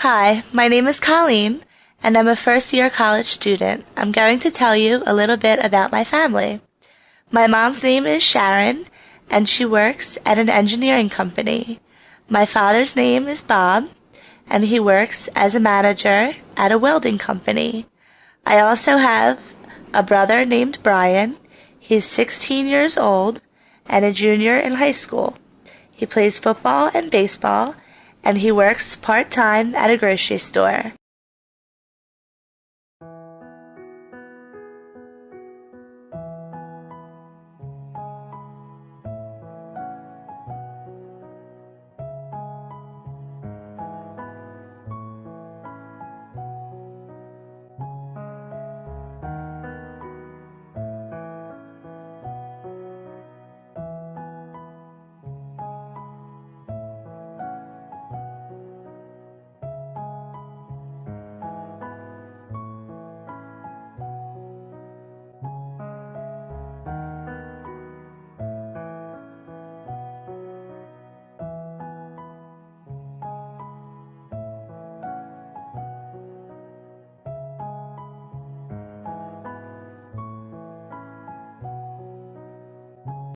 Hi, my name is Colleen, and I'm a first-year college student. I'm going to tell you a little bit about my family. My mom's name is Sharon, and she works at an engineering company. My father's name is Bob, and he works as a manager at a welding company. I also have a brother named Brian. He's 16 years old and a junior in high school. He plays football and baseball, and he works part-time at a grocery store.